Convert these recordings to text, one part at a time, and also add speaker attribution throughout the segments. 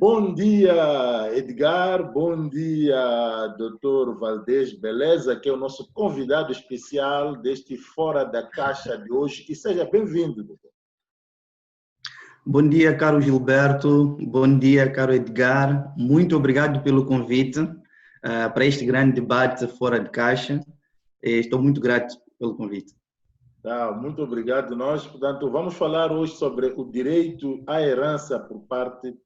Speaker 1: Bom dia, Edgar. Bom dia, Dr. Valdez Beleza, que é o nosso convidado especial deste Fora da Caixa de hoje. E seja bem-vindo, doutor.
Speaker 2: Bom dia, caro Gilberto. Bom dia, caro Edgar. Muito obrigado pelo convite para este grande debate Fora de Caixa. Estou muito grato pelo convite.
Speaker 1: Muito obrigado. Nós, portanto, vamos falar hoje sobre o direito à herança por parte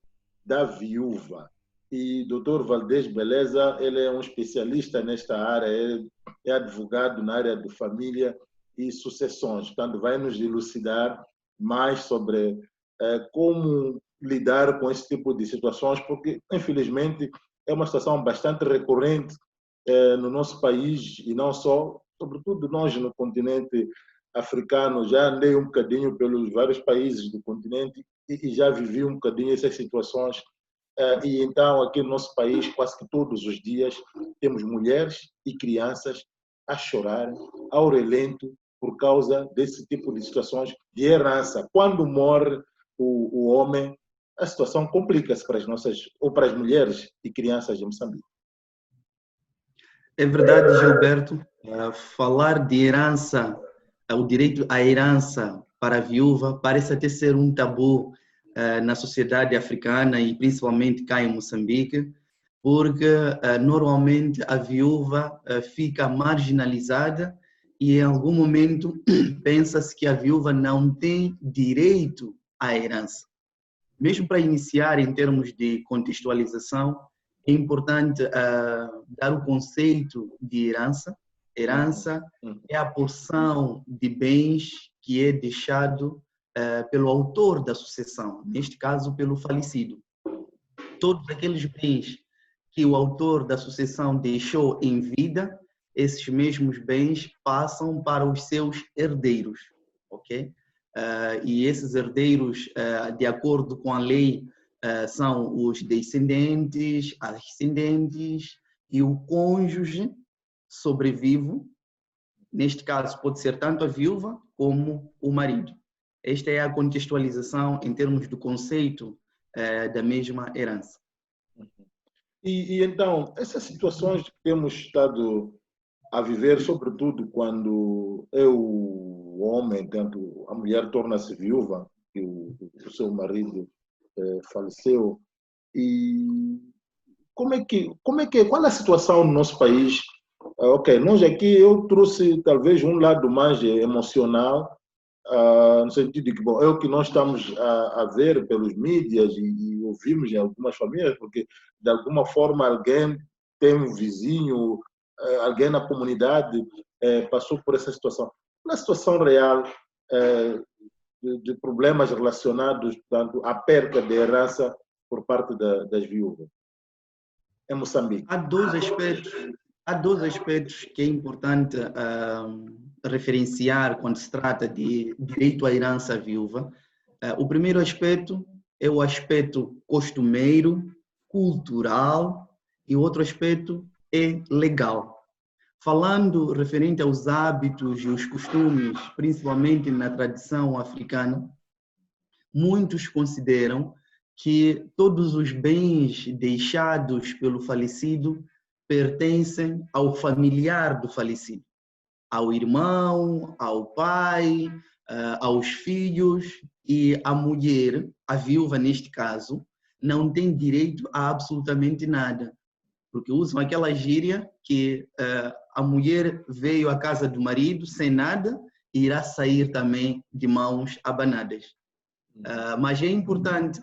Speaker 1: da viúva. E Dr. Valdez Beleza, ele é um especialista nesta área, é advogado na área de família e sucessões. Portanto, vai nos elucidar mais sobre como lidar com esse tipo de situações, porque, infelizmente, é uma situação bastante recorrente no nosso país e não só, sobretudo nós no continente africano. Já andei um bocadinho pelos vários países do continente e já vivi um bocadinho essas situações. E então, aqui no nosso país, quase que todos os dias, temos mulheres e crianças a chorarem ao relento por causa desse tipo de situações de herança. Quando morre o homem, a situação complica-se para as nossas, ou para as mulheres e crianças de Moçambique.
Speaker 2: É verdade, Gilberto. Falar de herança, o direito à herança para a viúva, parece até ser um tabu na sociedade africana e principalmente cá em Moçambique, porque normalmente a viúva fica marginalizada e em algum momento pensa-se que a viúva não tem direito à herança. Mesmo para iniciar em termos de contextualização, é importante dar o conceito de herança. Herança é a porção de bens que é deixado pelo autor da sucessão, neste caso pelo falecido. Todos aqueles bens que o autor da sucessão deixou em vida, esses mesmos bens passam para os seus herdeiros, ok? E esses herdeiros, de acordo com a lei, são os descendentes, ascendentes e o cônjuge sobrevivo. Neste caso, pode ser tanto a viúva como o marido. Esta é a contextualização em termos do conceito da mesma herança.
Speaker 1: E então, essas situações que temos estado a viver, sobretudo quando o homem, tanto a mulher torna-se viúva, que o seu marido faleceu, e qual é a situação no nosso país? Ok, nós aqui, eu trouxe talvez um lado mais emocional, no sentido de que, bom, é o que nós estamos a ver pelos mídias e ouvimos em algumas famílias, porque de alguma forma alguém tem um vizinho, alguém na comunidade passou por essa situação. Na situação real de problemas relacionados, portanto, à perda de herança por parte das viúvas em Moçambique.
Speaker 2: Há dois aspectos que é importante referenciar quando se trata de direito à herança viúva. O primeiro aspecto é o aspecto costumeiro, cultural, e o outro aspecto é legal. Falando referente aos hábitos e os costumes, principalmente na tradição africana, muitos consideram que todos os bens deixados pelo falecido pertencem ao familiar do falecido, ao irmão, ao pai, aos filhos, e a mulher, a viúva neste caso, não tem direito a absolutamente nada, porque usam aquela gíria que a mulher veio à casa do marido sem nada e irá sair também de mãos abanadas. Mas é importante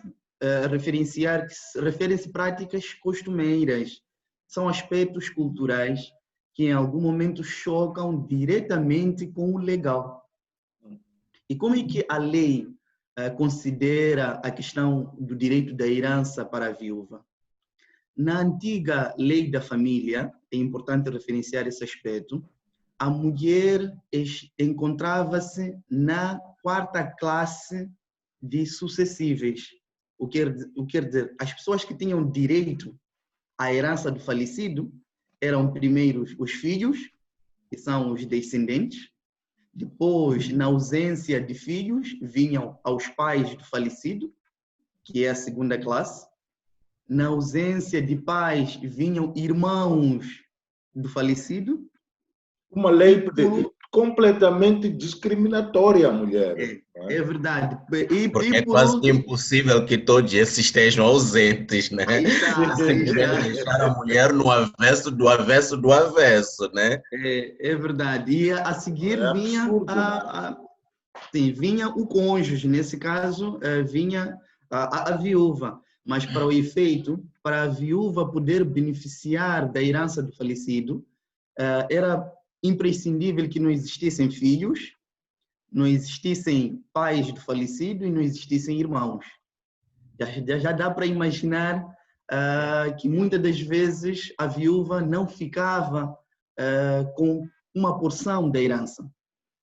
Speaker 2: referenciar que referem-se práticas costumeiras, são aspectos culturais que em algum momento chocam diretamente com o legal. E como é que a lei considera a questão do direito da herança para a viúva? Na antiga lei da família, é importante referenciar esse aspecto, a mulher encontrava-se na quarta classe de sucessíveis. O que quer dizer, as pessoas que tinham direito à herança do falecido eram primeiro os filhos, que são os descendentes, depois, na ausência de filhos, vinham aos pais do falecido, que é a segunda classe, Na ausência de pais, vinham irmãos do falecido.
Speaker 1: Uma lei completamente discriminatória à mulher.
Speaker 2: É verdade.
Speaker 3: Porque é quase que impossível que todos esses estejam ausentes, né?
Speaker 2: Aí está.
Speaker 3: Simplesmente deixar a mulher no avesso do avesso do avesso, né?
Speaker 2: É verdade. E a seguir vinha o cônjuge, nesse caso, vinha a viúva. Mas para o efeito, para a viúva poder beneficiar da herança do falecido, era imprescindível que não existissem filhos, não existissem pais do falecido e não existissem irmãos. Já dá para imaginar que muitas das vezes a viúva não ficava com uma porção da herança.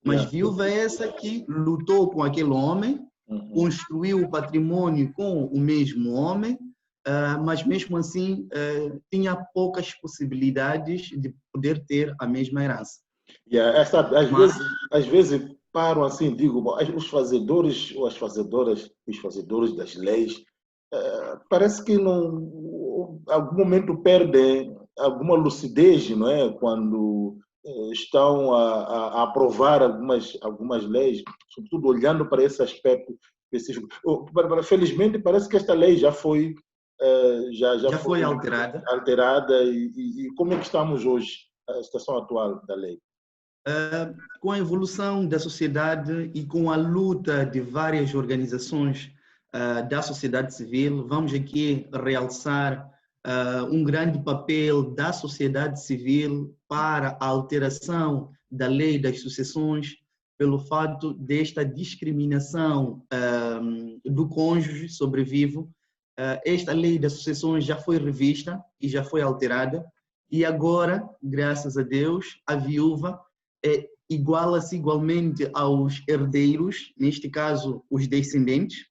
Speaker 2: Mas viúva é essa que lutou com aquele homem, construiu o patrimônio com o mesmo homem, mas mesmo assim tinha poucas possibilidades de poder ter a mesma herança.
Speaker 1: Às vezes param assim, digo, os fazedores ou as fazedoras, os fazedores das leis, parece que em algum momento perdem alguma lucidez, não é? Quando estão a aprovar algumas leis, sobretudo olhando para esse aspecto específico. Felizmente, parece que esta lei já foi alterada e como é que estamos hoje, a situação atual da lei?
Speaker 2: Com a evolução da sociedade e com a luta de várias organizações da sociedade civil, vamos aqui realçar um grande papel da sociedade civil para a alteração da lei das sucessões, pelo fato desta discriminação do cônjuge sobrevivo. Esta lei das sucessões já foi revista e já foi alterada, e agora, graças a Deus, a viúva iguala-se igualmente aos herdeiros, neste caso, os descendentes.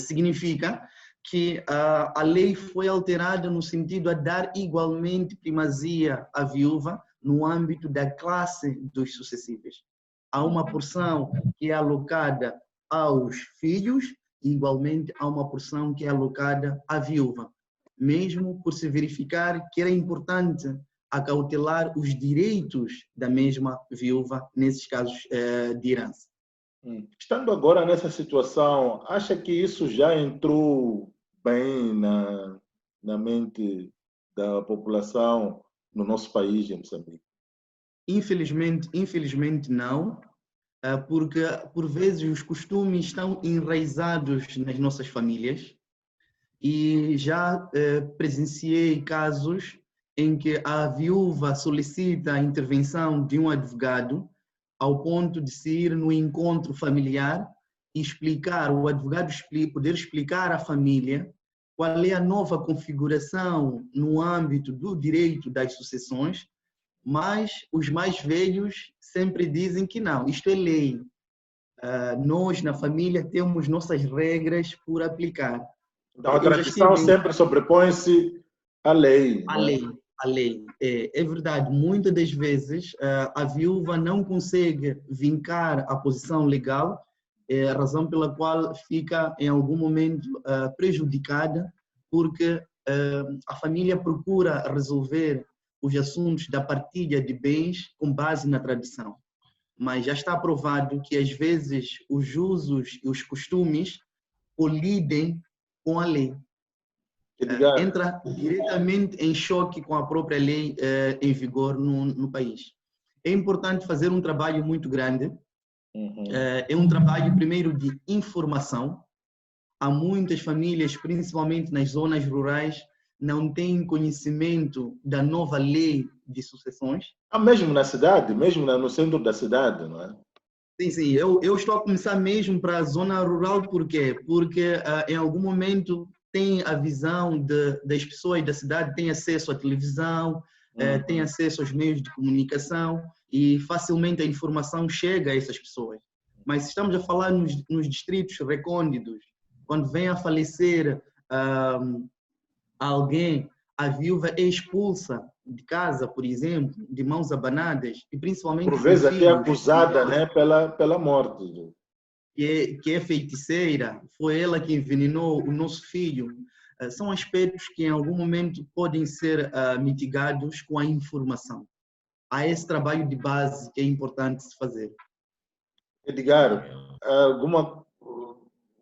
Speaker 2: Significa que a lei foi alterada no sentido a dar igualmente primazia à viúva no âmbito da classe dos sucessíveis. Há uma porção que é alocada aos filhos e igualmente há uma porção que é alocada à viúva, mesmo por se verificar que era importante acautelar os direitos da mesma viúva nesses casos de herança.
Speaker 1: Estando agora nessa situação, acha que isso já entrou bem na mente da população no nosso país, em Moçambique?
Speaker 2: Infelizmente não, porque por vezes os costumes estão enraizados nas nossas famílias e já presenciei casos em que a viúva solicita a intervenção de um advogado ao ponto de se ir no encontro familiar e o advogado poder explicar à família qual é a nova configuração no âmbito do direito das sucessões, mas os mais velhos sempre dizem que não, isto é lei. Nós, na família, temos nossas regras por aplicar.
Speaker 1: Então, a tradição sempre sobrepõe-se à lei.
Speaker 2: A lei. É verdade, muitas das vezes a viúva não consegue vincar a posição legal, a razão pela qual fica em algum momento prejudicada, porque a família procura resolver os assuntos da partilha de bens com base na tradição. Mas já está provado que às vezes os usos e os costumes colidem com a lei. Entra diretamente em choque com a própria lei em vigor no país. É importante fazer um trabalho muito grande. É um trabalho, primeiro, de informação. Há muitas famílias, principalmente nas zonas rurais, não têm conhecimento da nova lei de sucessões.
Speaker 1: Mesmo na cidade, mesmo no centro da cidade, não é?
Speaker 2: Sim. Eu estou a começar mesmo para a zona rural, por quê? Porque em algum momento tem a visão das pessoas da cidade, tem acesso à televisão, tem acesso aos meios de comunicação e facilmente a informação chega a essas pessoas. Mas se estamos a falar nos distritos recônditos, quando vem a falecer alguém, a viúva é expulsa de casa, por exemplo, de mãos abanadas, e principalmente...
Speaker 1: Por vezes até acusada, né, pela morte.
Speaker 2: Que é feiticeira, foi ela que envenenou o nosso filho. são aspectos que em algum momento podem ser mitigados com a informação. Há esse trabalho de base que é importante se fazer.
Speaker 1: Edgar,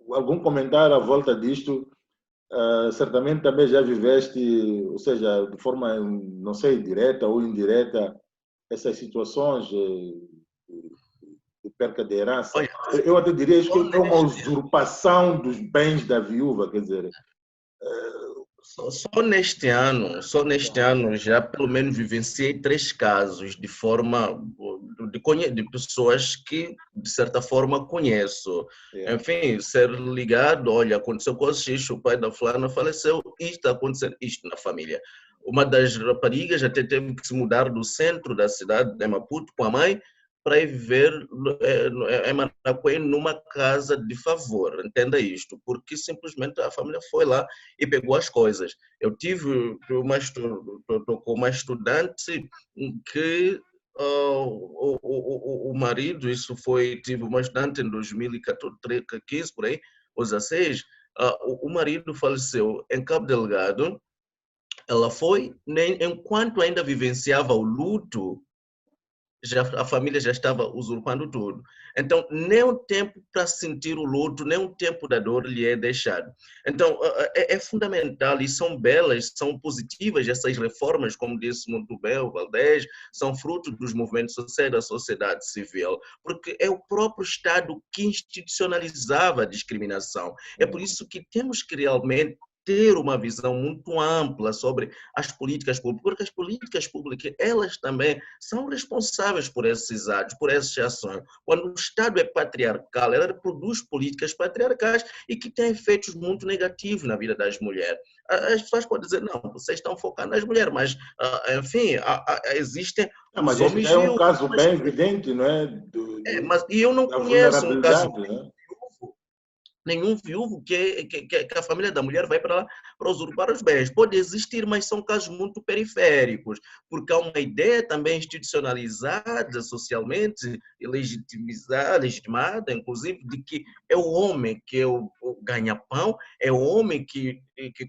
Speaker 1: algum comentário à volta disto? Certamente também já viveste, ou seja, de forma, não sei, direta ou indireta, essas situações de perca de herança.
Speaker 3: Olha,
Speaker 1: Eu até diria que é uma usurpação dos bens da viúva, quer dizer.
Speaker 3: Só neste ano já pelo menos vivenciei 3 casos de forma de pessoas que de certa forma conheço. Enfim, ser ligado, olha, aconteceu coisa X, o pai da fulana faleceu, isto está acontecendo isto na família. Uma das raparigas até teve que se mudar do centro da cidade de Maputo com a mãe para ir viver em Maracuê numa casa de favor, entenda isto, porque simplesmente a família foi lá e pegou as coisas. Eu tive com uma estudante que o marido, tive uma estudante em 2014, 15 por aí, ou 16, o marido faleceu em Cabo Delgado, ela foi, enquanto ainda vivenciava o luto, a família já estava usurpando tudo. Então, nem um tempo para sentir o luto, nem um tempo da dor lhe é deixado. Então, é fundamental e são belas, são positivas essas reformas, como disse muito bem o Valdez, são fruto dos movimentos sociais da sociedade civil, porque é o próprio Estado que institucionalizava a discriminação. É por isso que temos que realmente ter uma visão muito ampla sobre as políticas públicas, porque as políticas públicas, elas também são responsáveis por esses atos, por essas ações. Quando o Estado é patriarcal, ela produz políticas patriarcais e que têm efeitos muito negativos na vida das mulheres. As pessoas podem dizer, não, vocês estão focando nas mulheres, mas, enfim, existem
Speaker 1: Mas
Speaker 3: os
Speaker 1: este
Speaker 3: homens
Speaker 1: é um
Speaker 3: viúvos.
Speaker 1: caso bem evidente, não é?
Speaker 3: E eu não
Speaker 1: Da
Speaker 3: conheço um caso
Speaker 1: vulnerabilidade, né?
Speaker 3: nenhum viúvo que a família da mulher vai para lá para usurpar os bens. Pode existir, mas são casos muito periféricos, porque há uma ideia também institucionalizada socialmente e legitimada, inclusive, de que é o homem que é o ganha-pão, é o homem que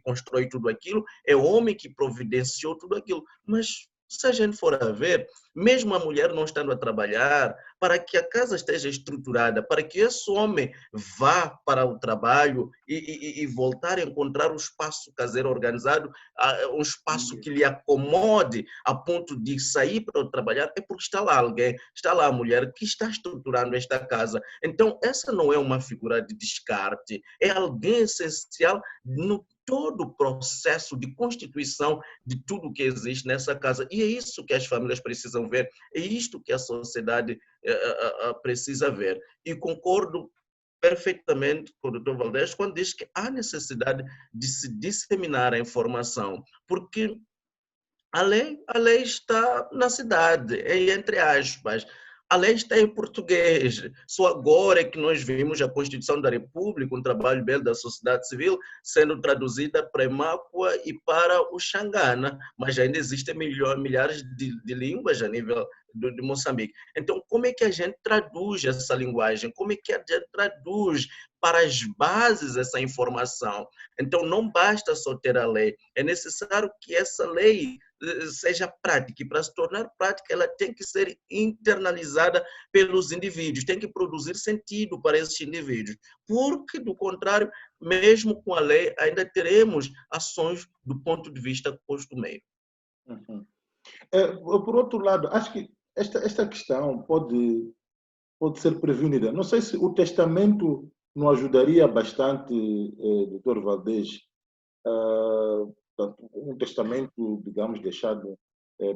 Speaker 3: constrói tudo aquilo, é o homem que providenciou tudo aquilo. Mas, se a gente for a ver, mesmo a mulher não estando a trabalhar, para que a casa esteja estruturada, para que esse homem vá para o trabalho e voltar a encontrar um espaço caseiro organizado, um espaço que lhe acomode a ponto de sair para trabalhar, é porque está lá alguém, está lá a mulher que está estruturando esta casa. Então, essa não é uma figura de descarte, é alguém essencial no todo o processo de constituição de tudo que existe nessa casa. E é isso que as famílias precisam ver, é isto que a sociedade precisa ver. E concordo perfeitamente com o Dr. Valdez quando diz que há necessidade de se disseminar a informação, porque a lei está na cidade, entre aspas. A lei está em português. Só agora é que nós vimos a Constituição da República, um trabalho belo da sociedade civil, sendo traduzida para Emáqua e para o Xangana, mas ainda existem milhares de línguas a nível de Moçambique. Então, como é que a gente traduz essa linguagem? Como é que a gente traduz para as bases essa informação? Então, não basta só ter a lei, é necessário que essa lei seja prática, e para se tornar prática ela tem que ser internalizada pelos indivíduos, tem que produzir sentido para esses indivíduos, porque do contrário, mesmo com a lei, ainda teremos ações do ponto de vista costumeiro.
Speaker 1: Uhum. Por outro lado, acho que esta questão pode ser prevenida. Não sei se o testamento não ajudaria bastante, Dr. Valdez, um testamento, digamos, deixado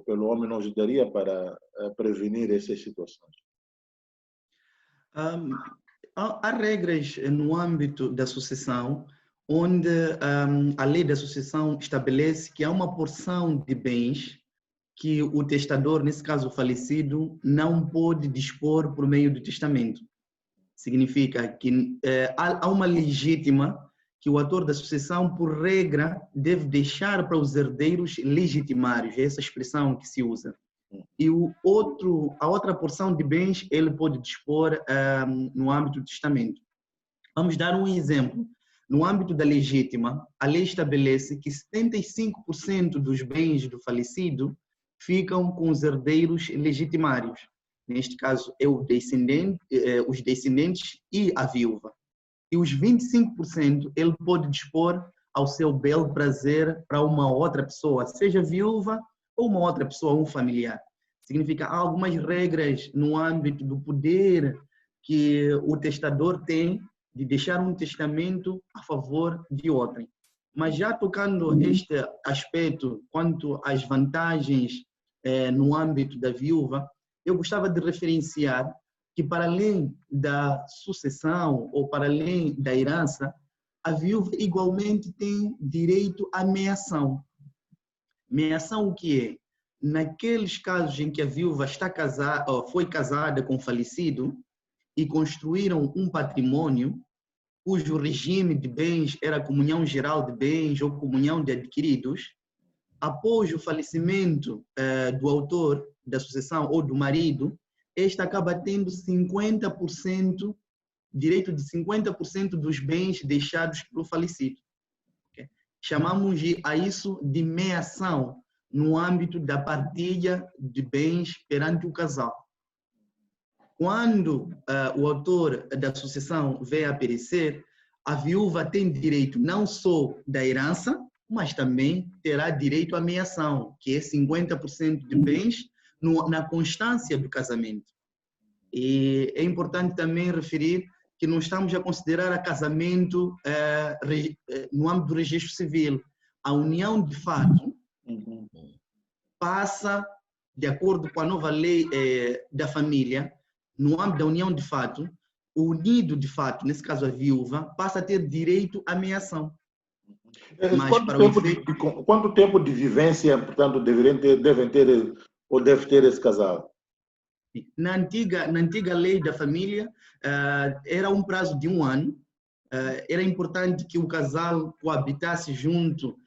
Speaker 1: pelo homem não ajudaria para prevenir essas situações?
Speaker 2: Há regras no âmbito da sucessão onde a lei da sucessão estabelece que há uma porção de bens que o testador, nesse caso o falecido, não pode dispor por meio do testamento. Significa que há uma legítima que o ator da sucessão, por regra, deve deixar para os herdeiros legitimários, é essa expressão que se usa. E a outra porção de bens ele pode dispor no âmbito do testamento. Vamos dar um exemplo. No âmbito da legítima, a lei estabelece que 75% dos bens do falecido ficam com os herdeiros legitimários. Neste caso, é os descendentes e a viúva. E os 25% ele pode dispor ao seu belo prazer para uma outra pessoa, seja viúva ou uma outra pessoa, um familiar. Significa há algumas regras no âmbito do poder que o testador tem de deixar um testamento a favor de outrem. Mas já tocando este aspecto quanto às vantagens no âmbito da viúva, eu gostava de referenciar que para além da sucessão ou para além da herança, a viúva igualmente tem direito à meação. Meação o que é? Naqueles casos em que a viúva foi casada com o falecido e construíram um patrimônio, cujo regime de bens era comunhão geral de bens ou comunhão de adquiridos, após o falecimento do autor da sucessão ou do marido, esta acaba tendo 50%, direito de 50% dos bens deixados pelo falecido. Okay? Chamamos a isso de meação no âmbito da partilha de bens perante o casal. Quando o autor da sucessão veio a perecer, a viúva tem direito não só da herança, mas também terá direito à meação, que é 50% de bens na constância do casamento. E é importante também referir que não estamos a considerar a casamento no âmbito do registro civil. A união de fato passa, de acordo com a nova lei da família, no âmbito da união de fato, o unido de fato, nesse caso a viúva, passa a ter direito à meação.
Speaker 1: Mas quanto tempo de vivência, portanto, devem ter ou deve ter esse casal?
Speaker 2: Na antiga lei da família, era um prazo de 1 ano. Era importante que o casal coabitasse junto,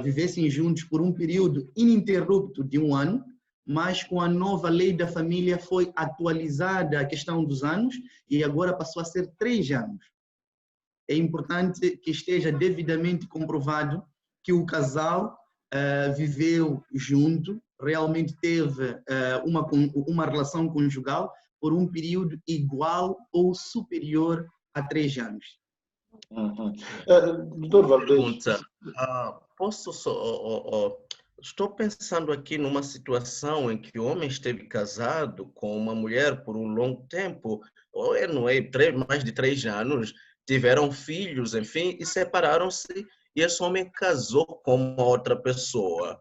Speaker 2: vivessem juntos por um período ininterrupto de 1 ano, mas com a nova lei da família foi atualizada a questão dos anos e agora passou a ser 3 anos. É importante que esteja devidamente comprovado que o casal viveu junto, realmente teve uma relação conjugal por um período igual ou superior a 3 anos.
Speaker 1: Doutor Valdez.
Speaker 3: Pergunta. Posso só... Estou pensando aqui numa situação em que o homem esteve casado com uma mulher por um longo tempo, ou não é, mais de 3 anos, tiveram filhos, enfim, e separaram-se, e esse homem casou com uma outra pessoa.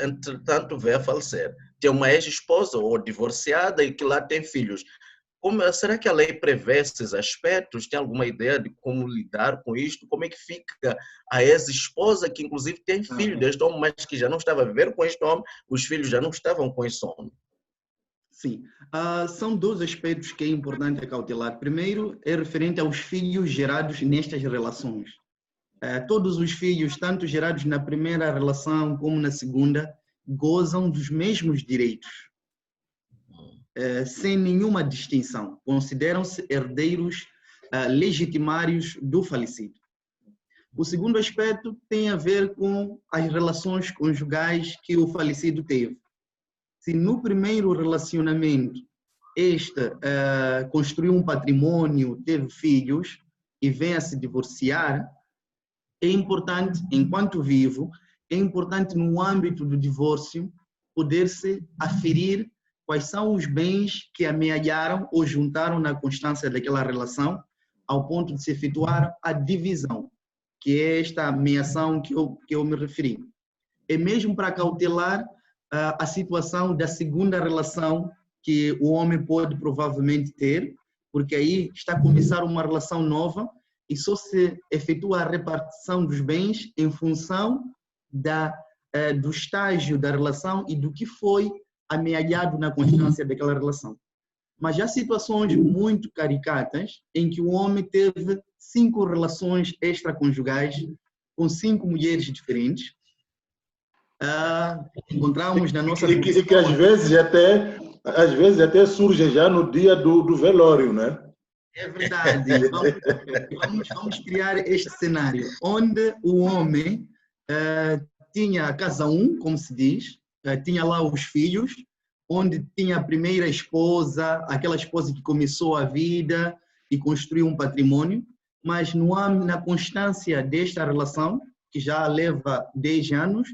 Speaker 3: Entretanto, veio a falecer. Tem uma ex-esposa ou divorciada e que lá tem filhos. Será que a lei prevê esses aspectos? Tem alguma ideia de como lidar com isto? Como é que fica a ex-esposa, que inclusive tem filho deste homem, mas que já não estava a viver com este homem, os filhos já não estavam com esse homem?
Speaker 2: Sim, são 2 aspectos que é importante acautelar. Primeiro, é referente aos filhos gerados nestas relações. Todos os filhos, tanto gerados na primeira relação como na segunda, gozam dos mesmos direitos. Sem nenhuma distinção, consideram-se herdeiros legitimários do falecido. O segundo aspecto tem a ver com as relações conjugais que o falecido teve. Se no primeiro relacionamento construiu um patrimônio, teve filhos e vem a se divorciar, é importante, enquanto vivo, é importante no âmbito do divórcio poder-se aferir quais são os bens que amealharam ou juntaram na constância daquela relação, ao ponto de se efetuar a divisão, que é esta meação que eu me referi. É mesmo para cautelar a situação da segunda relação que o homem pode provavelmente ter, porque aí está a começar uma relação nova e só se efetua a repartição dos bens em função do estágio da relação e do que foi amealhado na constância daquela relação. Mas há situações muito caricatas em que o homem teve 5 relações extraconjugais com 5 mulheres diferentes. Encontramos na nossa...
Speaker 1: E que às vezes até surge já no dia do velório, né?
Speaker 2: É verdade. Vamos criar este cenário, onde o homem tinha a casa 1, como se diz, tinha lá os filhos, onde tinha a primeira esposa, aquela esposa que começou a vida e construiu um patrimônio, mas na constância desta relação, que já leva 10 anos,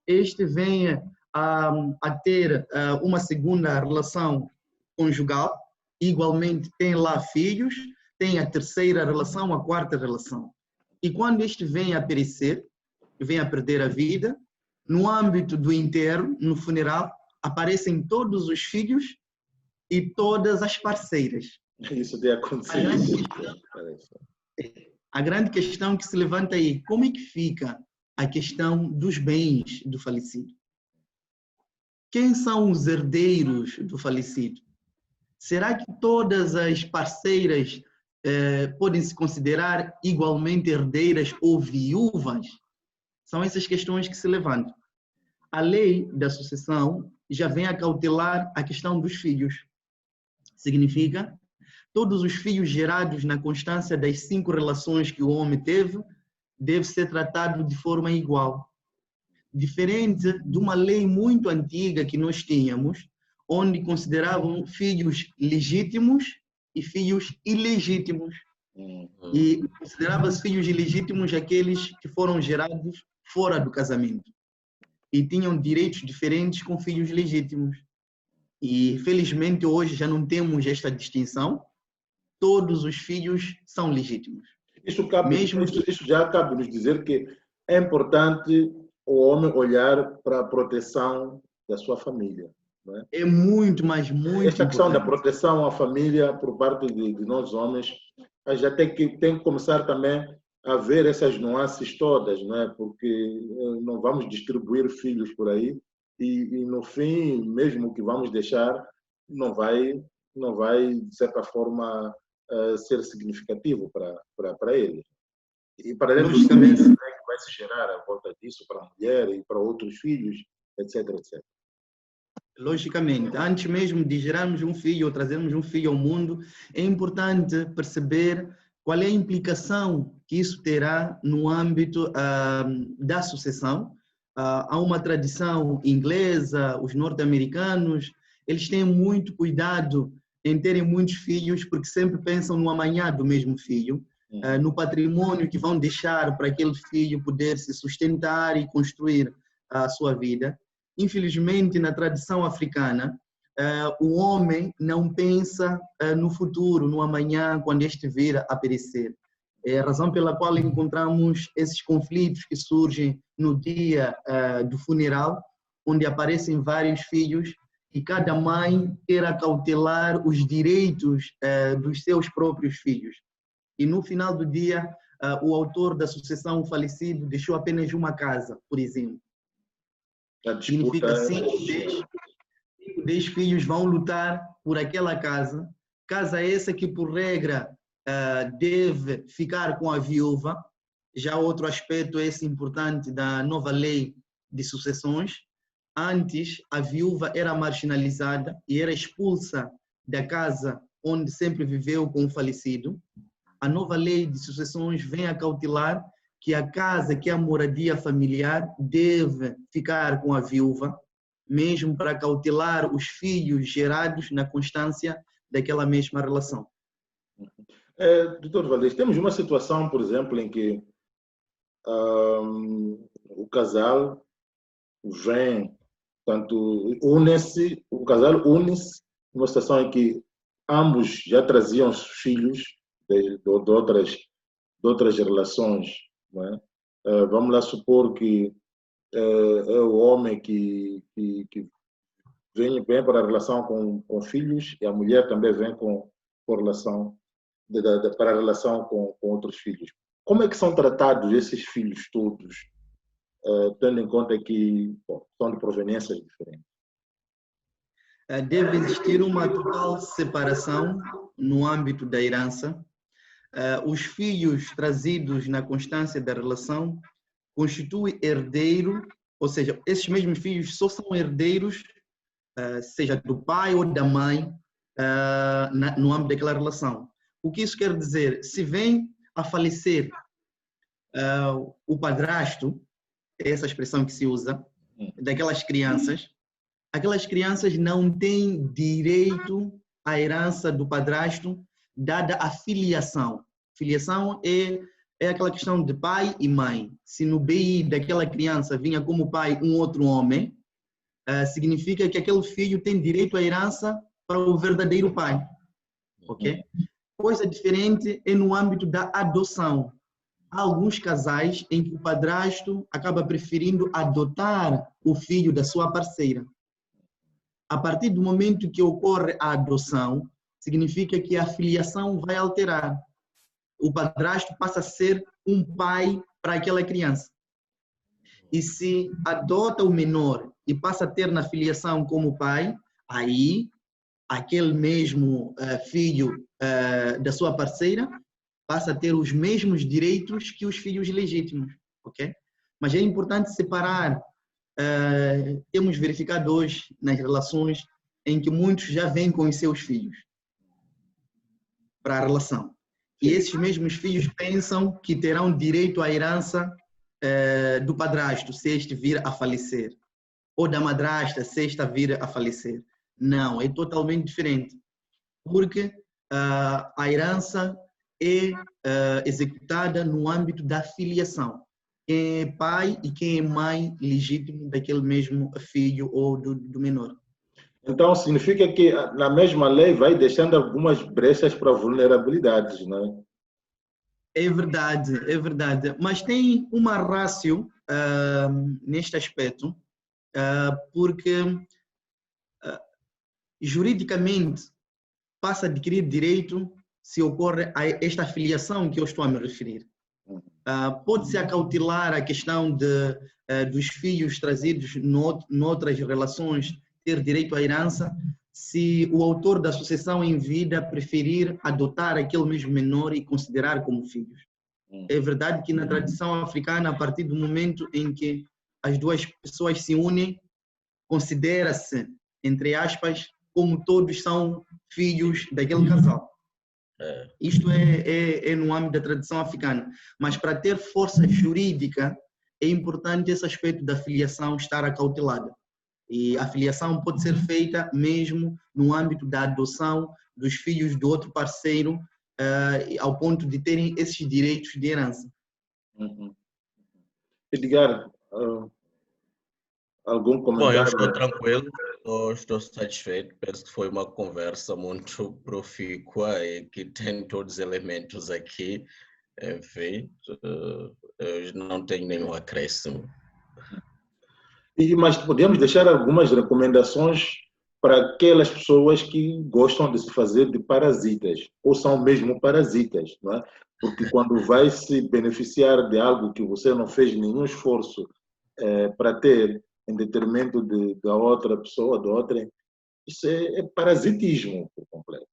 Speaker 2: este vem a ter uma segunda relação conjugal, igualmente tem lá filhos, tem a terceira relação, a quarta relação. E quando este vem a perecer, vem a perder a vida, no âmbito do enterro, no funeral, aparecem todos os filhos e todas as parceiras.
Speaker 1: Isso tem acontecido.
Speaker 2: A grande questão que se levanta aí, como é que fica a questão dos bens do falecido? Quem são os herdeiros do falecido? Será que todas as parceiras podem se considerar igualmente herdeiras ou viúvas? São essas questões que se levantam. A lei da sucessão já vem a cautelar a questão dos filhos. Significa, todos os filhos gerados na constância das 5 relações que o homem teve, deve ser tratado de forma igual. Diferente de uma lei muito antiga que nós tínhamos, onde consideravam filhos legítimos e filhos ilegítimos. E considerava-se filhos ilegítimos aqueles que foram gerados fora do casamento. E tinham direitos diferentes com filhos legítimos. E, felizmente, hoje já não temos esta distinção. Todos os filhos são legítimos.
Speaker 1: Isso já cabe nos dizer que é importante o homem olhar para a proteção da sua família. Não é?
Speaker 2: É muito, mas muito
Speaker 1: Esta questão
Speaker 2: importante.
Speaker 1: da proteção à família por parte de nós homens, a gente já tem que começar também a ver essas nuances todas, não é? Porque não vamos distribuir filhos por aí e no fim, mesmo que vamos deixar, não vai de certa forma ser significativo para ele. E para além dos interesses que vai se gerar à volta disso para a mulher e para outros filhos, etc, etc.
Speaker 2: Logicamente, antes mesmo de gerarmos um filho ou trazermos um filho ao mundo, é importante perceber qual é a implicação que isso terá no âmbito da sucessão. Há uma tradição inglesa, os norte-americanos, eles têm muito cuidado em terem muitos filhos, porque sempre pensam no amanhã do mesmo filho, no patrimônio que vão deixar para aquele filho poder se sustentar e construir a sua vida. Infelizmente, na tradição africana, o homem não pensa no futuro, no amanhã, quando este vir a perecer. É a razão pela qual encontramos esses conflitos que surgem no dia do funeral, onde aparecem vários filhos e cada mãe quer acautelar os direitos dos seus próprios filhos. E no final do dia, o autor da sucessão, o falecido, deixou apenas uma casa, por exemplo. Significa 10 filhos vão lutar por aquela casa, casa essa que por regra deve ficar com a viúva. Já outro aspecto esse importante da nova lei de sucessões. Antes a viúva era marginalizada e era expulsa da casa onde sempre viveu com o falecido. A nova lei de sucessões vem a cautelar que a casa, que é a moradia familiar, deve ficar com a viúva, mesmo para cautelar os filhos gerados na constância daquela mesma relação.
Speaker 1: Doutor Valdez, temos uma situação, por exemplo, em que o casal vem, o casal une-se numa situação em que ambos já traziam filhos de outras relações. Não é? Vamos lá supor que é o homem que vem para a relação com filhos e a mulher também vem com relação para a relação com outros filhos. Como é que são tratados esses filhos todos, tendo em conta que são de proveniências diferentes?
Speaker 2: Deve existir uma total separação no âmbito da herança. Os filhos trazidos na constância da relação constituem herdeiro, ou seja, esses mesmos filhos só são herdeiros, seja do pai ou da mãe, no âmbito daquela relação. O que isso quer dizer? Se vem a falecer o padrasto, é essa expressão que se usa, daquelas crianças, aquelas crianças não têm direito à herança do padrasto, dada a filiação. Filiação é aquela questão de pai e mãe. Se no BI daquela criança vinha como pai um outro homem, significa que aquele filho tem direito à herança para o verdadeiro pai. Ok? Coisa diferente é no âmbito da adoção. Há alguns casais em que o padrasto acaba preferindo adotar o filho da sua parceira. A partir do momento que ocorre a adoção, significa que a filiação vai alterar. O padrasto passa a ser um pai para aquela criança. E se adota o menor e passa a ter na filiação como pai, aí aquele mesmo filho da sua parceira passa a ter os mesmos direitos que os filhos legítimos, ok? Mas é importante separar. Temos verificado hoje nas relações em que muitos já vêm com os seus filhos para a relação. E esses mesmos filhos pensam que terão direito à herança do padrasto, se este vir a falecer, ou da madrasta, se esta vir a falecer. Não, é totalmente diferente, porque a herança é executada no âmbito da filiação. Quem é pai e quem é mãe legítimo daquele mesmo filho ou do menor.
Speaker 1: Então, significa que na mesma lei vai deixando algumas brechas para vulnerabilidades, não é?
Speaker 2: É verdade. Mas tem uma ratio neste aspecto, porque juridicamente passa a adquirir direito se ocorre esta filiação que eu estou a me referir. Pode-se acautelar a questão dos filhos trazidos noutras relações ter direito à herança se o autor da sucessão em vida preferir adotar aquele mesmo menor e considerar como filhos. É verdade que na tradição africana, a partir do momento em que as duas pessoas se unem, considera-se, entre aspas, como todos são filhos daquele casal. Isto é no âmbito da tradição africana. Mas para ter força jurídica, é importante esse aspecto da filiação estar acautelada. E a filiação pode ser feita mesmo no âmbito da adoção dos filhos do outro parceiro, ao ponto de terem esses direitos de herança.
Speaker 1: Edgar, algum comentário?
Speaker 3: Bom, eu estou tranquilo, estou satisfeito. Penso que foi uma conversa muito profícua e que tem todos os elementos aqui. Enfim, eu não tenho nenhum acréscimo.
Speaker 1: Mas podemos deixar algumas recomendações para aquelas pessoas que gostam de se fazer de parasitas, ou são mesmo parasitas, não é? Porque quando vai se beneficiar de algo que você não fez nenhum esforço para ter, em detrimento da outra pessoa, da outra, isso é parasitismo por completo.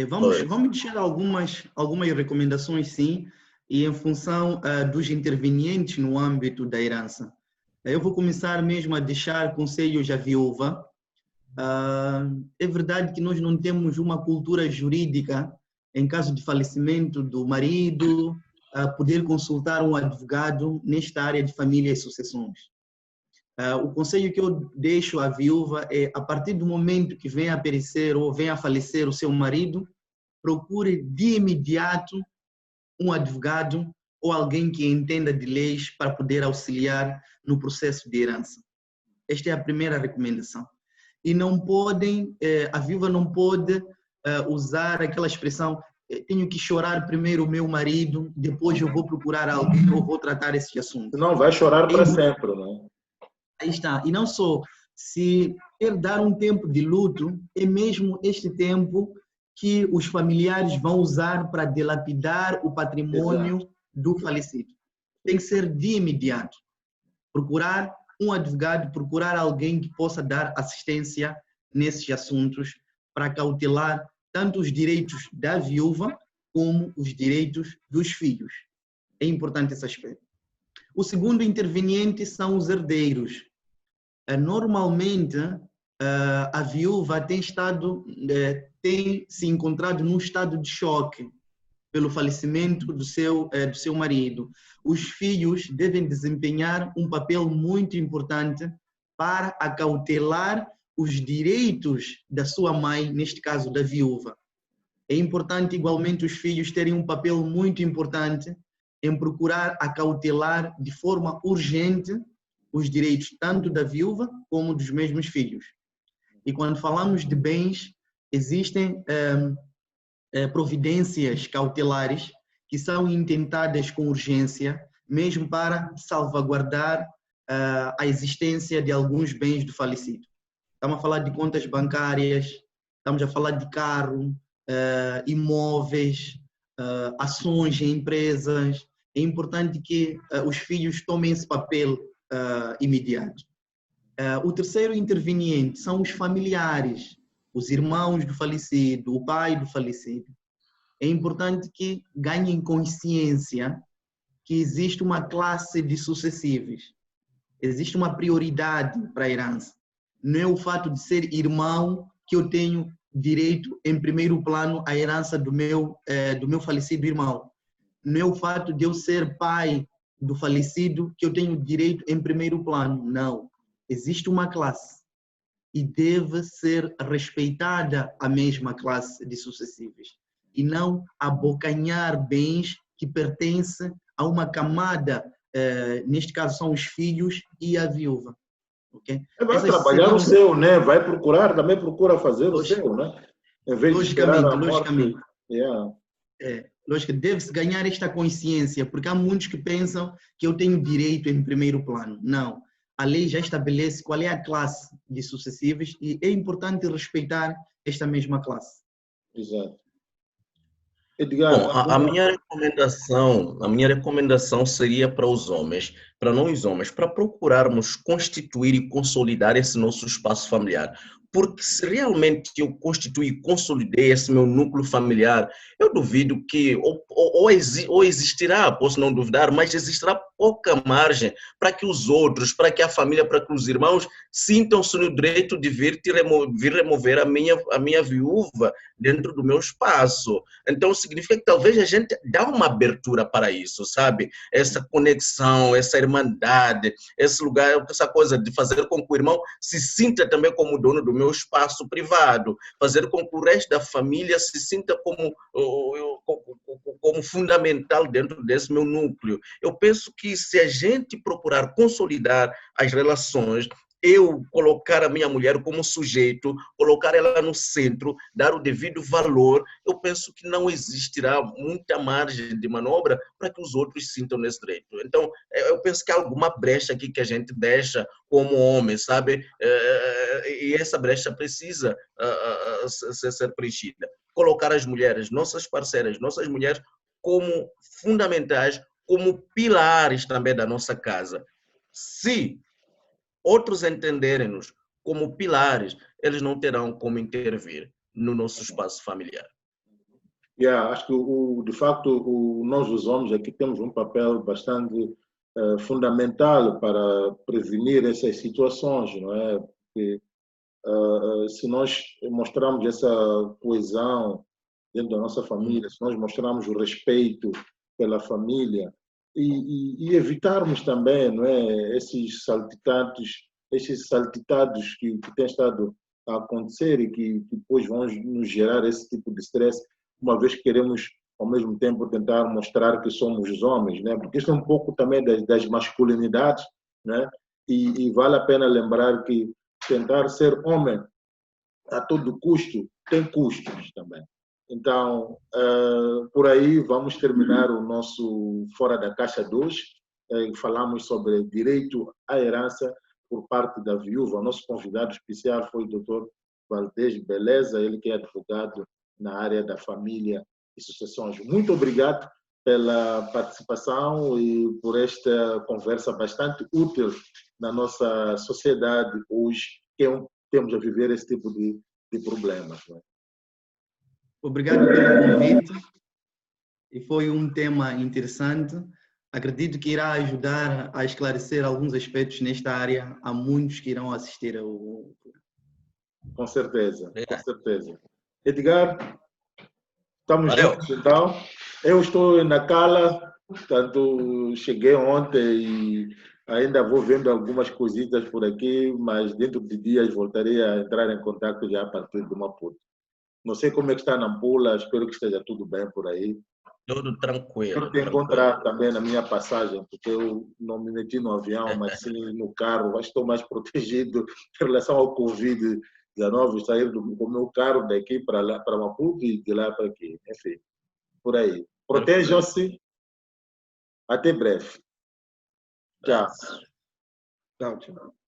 Speaker 2: Vamos deixar algumas recomendações, sim, e em função dos intervenientes no âmbito da herança. Eu vou começar mesmo a deixar conselhos à viúva. É verdade que nós não temos uma cultura jurídica, em caso de falecimento do marido, poder consultar um advogado nesta área de família e sucessões. O conselho que eu deixo à viúva é, a partir do momento que venha a perecer ou venha a falecer o seu marido, procure de imediato um advogado ou alguém que entenda de leis para poder auxiliar no processo de herança. Esta é a primeira recomendação. E não podem, a viúva não pode usar aquela expressão, tenho que chorar primeiro o meu marido, depois eu vou procurar alguém ou vou tratar esse assunto.
Speaker 1: Não, vai chorar para sempre, não é?
Speaker 2: Aí está. E não só, se quer dar um tempo de luto, é mesmo este tempo que os familiares vão usar para dilapidar o patrimônio do falecido. Tem que ser de imediato. Procurar um advogado, procurar alguém que possa dar assistência nesses assuntos para cautelar tanto os direitos da viúva como os direitos dos filhos. É importante esse aspecto. O segundo interveniente são os herdeiros. Normalmente, a viúva tem estado tem se encontrado num estado de choque pelo falecimento do seu marido. Os filhos devem desempenhar um papel muito importante para acautelar os direitos da sua mãe, neste caso da viúva. É importante igualmente os filhos terem um papel muito importante em procurar acautelar de forma urgente os direitos tanto da viúva como dos mesmos filhos. E quando falamos de bens, existem providências cautelares que são intentadas com urgência, mesmo para salvaguardar a existência de alguns bens do falecido. Estamos a falar de contas bancárias, estamos a falar de carro, imóveis, ações em empresas. É importante que os filhos tomem esse papel imediato. O terceiro interveniente são os familiares, os irmãos do falecido, o pai do falecido. É importante que ganhem consciência que existe uma classe de sucessivos, existe uma prioridade para a herança. Não é o fato de ser irmão que eu tenho direito em primeiro plano à herança do meu falecido irmão. Não é o fato de eu ser pai do falecido que eu tenho direito em primeiro plano. Não. Existe uma classe e deve ser respeitada a mesma classe de sucessivos e não abocanhar bens que pertencem a uma camada, neste caso são os filhos e a viúva. Okay?
Speaker 1: Vai trabalhar o seu, né? Vai procurar, também procura fazer o seu, né? Em vez de esperar a morte.
Speaker 2: Lógico, deve-se ganhar esta consciência, porque há muitos que pensam que eu tenho direito em primeiro plano. Não. A lei já estabelece qual é a classe de sucessivos e é importante respeitar esta mesma classe.
Speaker 1: Exato. Edgar,
Speaker 3: bom, a minha recomendação seria para os homens, para nós homens, para procurarmos constituir e consolidar esse nosso espaço familiar. Porque se realmente eu constituir e consolidei esse meu núcleo familiar, eu duvido que, ou existirá, posso não duvidar, mas existirá pouca margem para que os outros, para que a família, para que os irmãos sintam-se no direito de vir remover a minha viúva dentro do meu espaço. Então, significa que talvez a gente dá uma abertura para isso, sabe? Essa conexão, essa irmandade, esse lugar, essa coisa de fazer com que o irmão se sinta também como dono do meu espaço privado, fazer com que o resto da família se sinta como fundamental dentro desse meu núcleo. Eu penso que se a gente procurar consolidar as relações, eu colocar a minha mulher como sujeito, colocar ela no centro, dar o devido valor, eu penso que não existirá muita margem de manobra para que os outros sintam nesse direito. Então, eu penso que há alguma brecha aqui que a gente deixa como homem, sabe? E essa brecha precisa ser preenchida. Colocar as mulheres, nossas parceiras, nossas mulheres, como fundamentais, como pilares também da nossa casa. Se outros entenderem-nos como pilares, eles não terão como intervir no nosso espaço familiar.
Speaker 1: Acho que, de facto, nós os homens aqui temos um papel bastante fundamental para prevenir essas situações, não é? Porque se nós mostrarmos essa coesão dentro da nossa família, se nós mostrarmos o respeito pela família, e evitarmos também, não é, esses saltitados que têm estado a acontecer e que depois vão nos gerar esse tipo de stress, uma vez que queremos, ao mesmo tempo, tentar mostrar que somos os homens, né? Porque isso é um pouco também das masculinidades, né? E vale a pena lembrar que tentar ser homem a todo custo tem custos também. Então, por aí vamos terminar o nosso Fora da Caixa 2. Falamos sobre direito à herança por parte da viúva. O nosso convidado especial foi o Dr. Valdez Beleza, ele que é advogado na área da família e sucessões. Muito obrigado pela participação e por esta conversa bastante útil na nossa sociedade hoje, que temos a viver esse tipo de problemas. Não é?
Speaker 2: Obrigado pelo convite e foi um tema interessante. Acredito que irá ajudar a esclarecer alguns aspectos nesta área a muitos que irão assistir ao...
Speaker 1: Com certeza, com certeza. Edgar, estamos
Speaker 3: Valeu.
Speaker 1: juntos então. Eu estou na Cala, portanto, cheguei ontem e ainda vou vendo algumas coisitas por aqui, mas dentro de dias voltarei a entrar em contato já a partir de Maputo. Não sei como é que está na Nampula, espero que esteja tudo bem por aí.
Speaker 3: Tudo
Speaker 1: Espero
Speaker 3: tranquilo,
Speaker 1: te
Speaker 3: tranquilo.
Speaker 1: encontrar também na minha passagem, porque eu não me meti no avião, mas sim no carro. Acho que estou mais protegido em relação ao Covid-19, sair do meu carro daqui para lá, para Maputo e de lá para aqui. Enfim, por aí.
Speaker 3: Perfeito.
Speaker 1: Protejam-se. Até breve. Tchau.
Speaker 3: Abraço.
Speaker 2: Tchau, tchau.